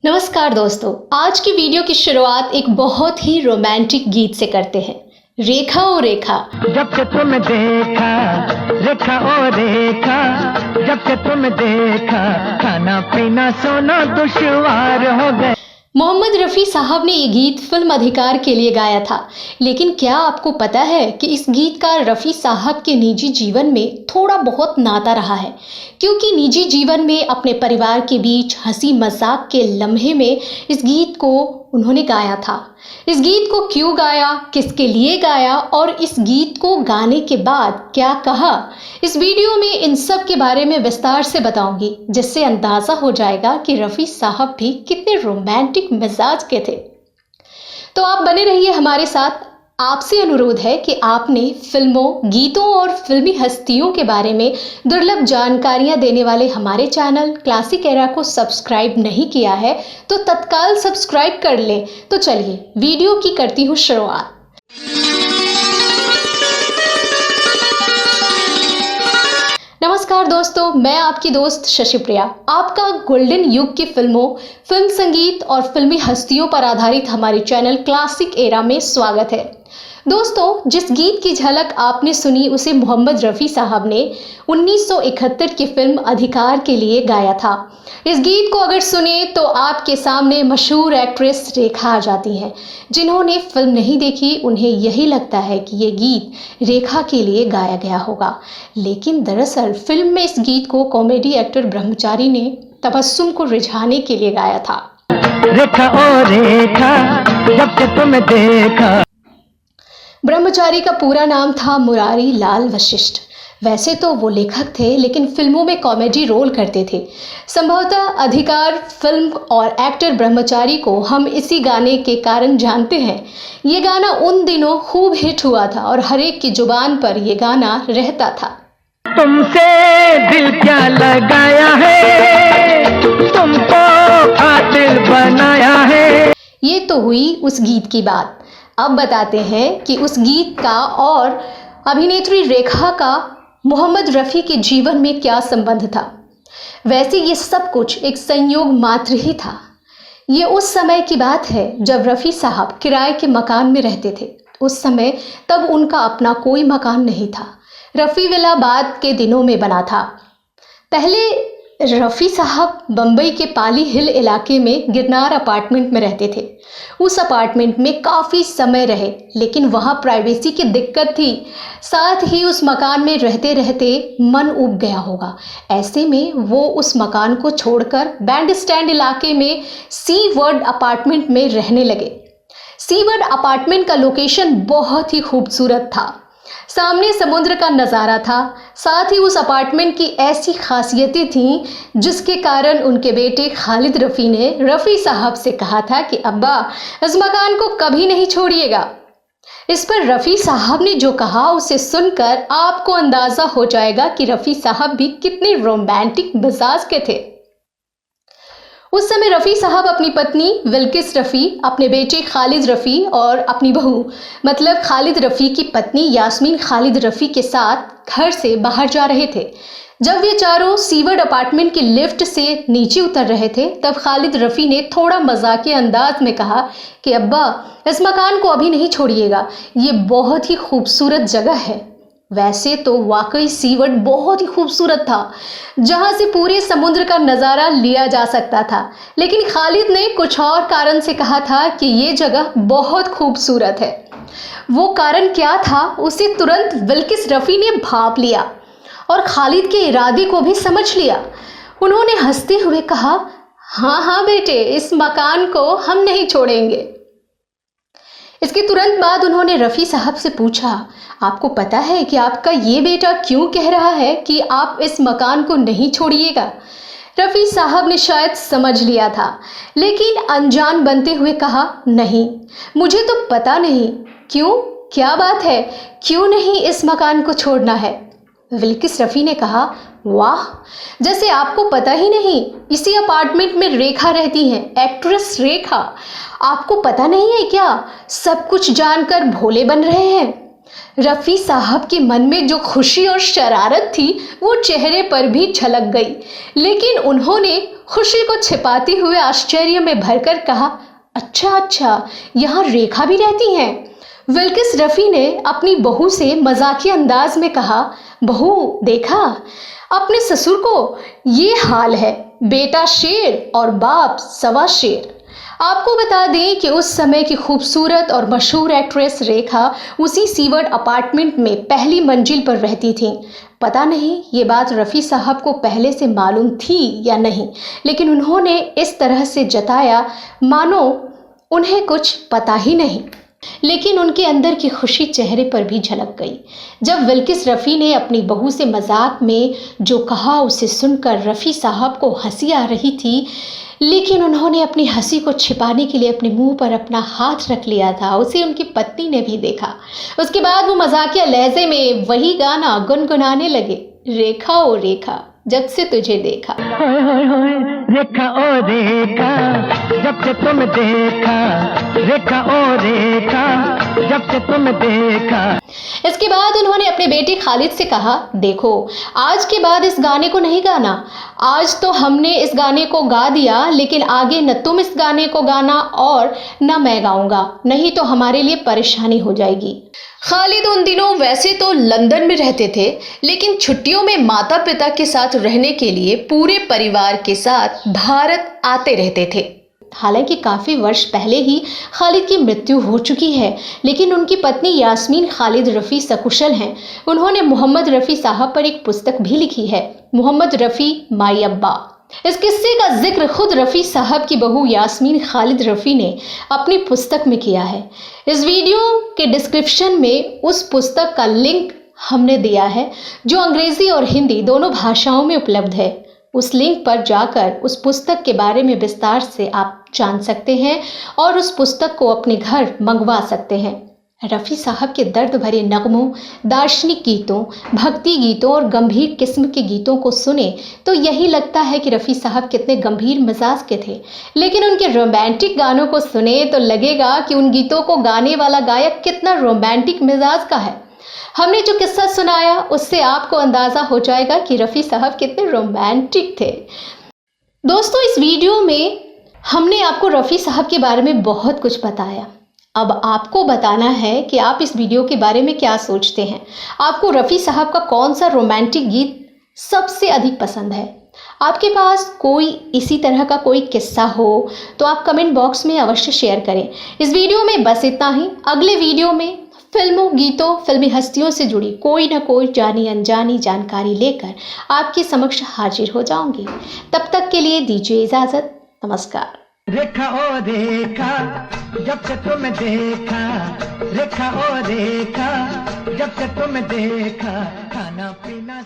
नमस्कार दोस्तों, आज की वीडियो की शुरुआत एक बहुत ही रोमांटिक गीत से करते हैं। रेखा ओ रेखा। जब से तुम देखा, रेखा ओ रेखा, जब से तुम देखा, खाना पीना सोना दुश्वार हो गए। मोहम्मद रफ़ी साहब ने ये गीत फिल्म अधिकार के लिए गाया था, लेकिन क्या आपको पता है कि इस गीत का रफ़ी साहब के निजी जीवन में थोड़ा बहुत नाता रहा है, क्योंकि निजी जीवन में अपने परिवार के बीच हंसी मजाक के लम्हे में इस गीत को उन्होंने गाया था। इस गीत को क्यों गाया, किसके लिए गाया और इस गीत को गाने के बाद क्या कहा, इस वीडियो में इन सब के बारे में विस्तार से बताऊंगी, जिससे अंदाजा हो जाएगा कि रफ़ी साहब भी कितने रोमांटिक मिजाज के थे। तो आप बने रहिए हमारे साथ। आपसे अनुरोध है कि आपने फिल्मों, गीतों और फिल्मी हस्तियों के बारे में दुर्लभ जानकारियां देने वाले हमारे चैनल क्लासिक एरा को सब्सक्राइब नहीं किया है तो तत्काल सब्सक्राइब कर लें। तो चलिए वीडियो की करती हूँ शुरुआत। नमस्कार दोस्तों, मैं आपकी दोस्त शशिप्रिया आपका गोल्डन युग की फिल्मों, फिल्म संगीत और फिल्मी हस्तियों पर आधारित हमारे चैनल क्लासिक एरा में स्वागत है। दोस्तों, जिस गीत की झलक आपने सुनी उसे मोहम्मद रफ़ी साहब ने 1971 की फिल्म अधिकार के लिए गाया था। इस गीत को अगर सुने तो आपके सामने मशहूर एक्ट्रेस रेखा आ जाती हैं। जिन्होंने फिल्म नहीं देखी उन्हें यही लगता है कि ये गीत रेखा के लिए गाया गया होगा, लेकिन दरअसल फिल्म में इस गीत को कॉमेडी एक्टर ब्रह्मचारी ने तबस्सुम को रिझाने के लिए गाया था। रेखा ओ रेखा, जब से तुम देखा। ब्रह्मचारी का पूरा नाम था मुरारी लाल वशिष्ठ। वैसे तो वो लेखक थे, लेकिन फिल्मों में कॉमेडी रोल करते थे। संभवतः अधिकार फिल्म और एक्टर ब्रह्मचारी को हम इसी गाने के कारण जानते हैं। ये गाना उन दिनों खूब हिट हुआ था और हर एक की जुबान पर ये गाना रहता था। तुमसे दिल क्या लगाया है, तुमको कातिल बनाया है। ये तो हुई उस गीत की बात। अब बताते हैं कि उस गीत का और अभिनेत्री रेखा का मोहम्मद रफ़ी के जीवन में क्या संबंध था। वैसे ये सब कुछ एक संयोग मात्र ही था। ये उस समय की बात है जब रफ़ी साहब किराए के मकान में रहते थे। उस समय तब उनका अपना कोई मकान नहीं था। रफ़ी विला बाद के दिनों में बना था। पहले रफ़ी साहब बम्बई के पाली हिल इलाके में गिरनार अपार्टमेंट में रहते थे। उस अपार्टमेंट में काफ़ी समय रहे, लेकिन वहाँ प्राइवेसी की दिक्कत थी। साथ ही उस मकान में रहते रहते मन उब गया होगा। ऐसे में वो उस मकान को छोड़कर बैंड स्टैंड इलाके में सी वर्ड अपार्टमेंट में रहने लगे। सी वर्ड अपार्टमेंट का लोकेशन बहुत ही खूबसूरत था। सामने समुद्र का नज़ारा था। साथ ही उस अपार्टमेंट की ऐसी खासियतें थीं जिसके कारण उनके बेटे खालिद रफ़ी ने रफ़ी साहब से कहा था कि अब्बा, इस मकान को कभी नहीं छोड़िएगा। इस पर रफ़ी साहब ने जो कहा उसे सुनकर आपको अंदाज़ा हो जाएगा कि रफ़ी साहब भी कितने रोमांटिक मिजाज के थे। उस समय रफ़ी साहब अपनी पत्नी बिल्किस रफ़ी, अपने बेटे खालिद रफ़ी और अपनी बहू मतलब खालिद रफ़ी की पत्नी यास्मीन खालिद रफ़ी के साथ घर से बाहर जा रहे थे। जब वे चारों सीवर्ड अपार्टमेंट की लिफ्ट से नीचे उतर रहे थे, तब खालिद रफ़ी ने थोड़ा मजाकिया अंदाज में कहा कि अब्बा, इस मकान को अभी नहीं छोड़िएगा, ये बहुत ही खूबसूरत जगह है। वैसे तो वाकई सीवर्ड बहुत ही खूबसूरत था, जहां से पूरे समुद्र का नज़ारा लिया जा सकता था, लेकिन खालिद ने कुछ और कारण से कहा था कि ये जगह बहुत खूबसूरत है। वो कारण क्या था उसे तुरंत बिल्किस रफ़ी ने भांप लिया और खालिद के इरादे को भी समझ लिया। उन्होंने हंसते हुए कहा, हाँ हाँ बेटे, इस मकान को हम नहीं छोड़ेंगे। इसके तुरंत बाद उन्होंने रफ़ी साहब से पूछा, आपको पता है कि आपका ये बेटा क्यों कह रहा है कि आप इस मकान को नहीं छोड़िएगा? रफ़ी साहब ने शायद समझ लिया था, लेकिन अनजान बनते हुए कहा, नहीं, मुझे तो पता नहीं। क्यों, क्या बात है, क्यों नहीं इस मकान को छोड़ना है? बिल्किस रफ़ी ने कहा, वाह, जैसे आपको पता ही नहीं, इसी अपार्टमेंट में रेखा रहती हैं, एक्ट्रेस रेखा। आपको पता नहीं है क्या? सब कुछ जानकर भोले बन रहे हैं। रफ़ी साहब के मन में जो खुशी और शरारत थी वो चेहरे पर भी झलक गई, लेकिन उन्होंने खुशी को छिपाते हुए आश्चर्य में भरकर कहा, अच्छा, यहाँ रेखा भी रहती हैं। विल्किस रफ़ी ने अपनी बहू से मजाकिया अंदाज में कहा, बहू देखा, अपने ससुर को ये हाल है, बेटा शेर और बाप सवा शेर। आपको बता दें कि उस समय की खूबसूरत और मशहूर एक्ट्रेस रेखा उसी सीवर्ड अपार्टमेंट में पहली मंजिल पर रहती थी। पता नहीं ये बात रफ़ी साहब को पहले से मालूम थी या नहीं, लेकिन उन्होंने इस तरह से जताया मानो उन्हें कुछ पता ही नहीं। लेकिन उनके अंदर की खुशी चेहरे पर भी झलक गई। जब विल्किस रफ़ी ने अपनी बहू से मजाक में जो कहा उसे सुनकर रफ़ी साहब को हंसी आ रही थी, लेकिन उन्होंने अपनी हंसी को छिपाने के लिए अपने मुंह पर अपना हाथ रख लिया था। उसे उनकी पत्नी ने भी देखा। उसके बाद वो मजाकिया लहजे में वही गाना गुनगुनाने लगे, रेखा ओ रेखा जब से तुझे देखा। होय होय होय रेखा ओ रेखा जब से तुम देखा, रेखा ओ रेखा जब से तुम देखा। इसके बाद उन्होंने अपने बेटे खालिद से कहा, देखो आज के बाद इस गाने को नहीं गाना। आज तो हमने इस गाने को गा दिया, लेकिन आगे न तुम इस गाने को गाना और न मैं गाऊंगा, नहीं तो हमारे लिए परेशानी हो जाएगी। खालिद उन दिनों वैसे तो लंदन में रहते थे, लेकिन छुट्टियों में माता पिता के साथ रहने के लिए पूरे परिवार के साथ भारत आते रहते थे। हालांकि काफ़ी वर्ष पहले ही खालिद की मृत्यु हो चुकी है, लेकिन उनकी पत्नी यास्मीन खालिद रफ़ी सकुशल हैं। उन्होंने मोहम्मद रफ़ी साहब पर एक पुस्तक भी लिखी है, मोहम्मद रफ़ी माई अब्बा। इस किस्से का जिक्र खुद रफ़ी साहब की बहू यास्मीन खालिद रफ़ी ने अपनी पुस्तक में किया है। इस वीडियो के डिस्क्रिप्शन में उस पुस्तक का लिंक हमने दिया है, जो अंग्रेज़ी और हिंदी दोनों भाषाओं में उपलब्ध है। उस लिंक पर जाकर उस पुस्तक के बारे में विस्तार से आप जान सकते हैं और उस पुस्तक को अपने घर मंगवा सकते हैं। रफ़ी साहब के दर्द भरे नगमों, दार्शनिक गीतों, भक्ति गीतों और गंभीर किस्म के गीतों को सुने तो यही लगता है कि रफ़ी साहब कितने गंभीर मिजाज के थे, लेकिन उनके रोमांटिक गानों को सुने तो लगेगा कि उन गीतों को गाने वाला गायक कितना रोमांटिक मिजाज का है। हमने जो किस्सा सुनाया उससे आपको अंदाज़ा हो जाएगा कि रफ़ी साहब कितने रोमांटिक थे। दोस्तों, इस वीडियो में हमने आपको रफ़ी साहब के बारे में बहुत कुछ बताया। अब आपको बताना है कि आप इस वीडियो के बारे में क्या सोचते हैं। आपको रफ़ी साहब का कौन सा रोमांटिक गीत सबसे अधिक पसंद है? आपके पास कोई इसी तरह का कोई किस्सा हो तो आप कमेंट बॉक्स में अवश्य शेयर करें। इस वीडियो में बस इतना ही। अगले वीडियो में फिल्मों, गीतों, फिल्मी हस्तियों से जुड़ी कोई ना कोई जानी अनजानी जानकारी लेकर आपके समक्ष हाजिर हो जाऊंगी। तब तक के लिए दीजिए इजाज़त। नमस्कार। रेखा ओ रेखा जब से तुम देखा, रेखा ओ रेखा जब से तुम देखा, खाना पीना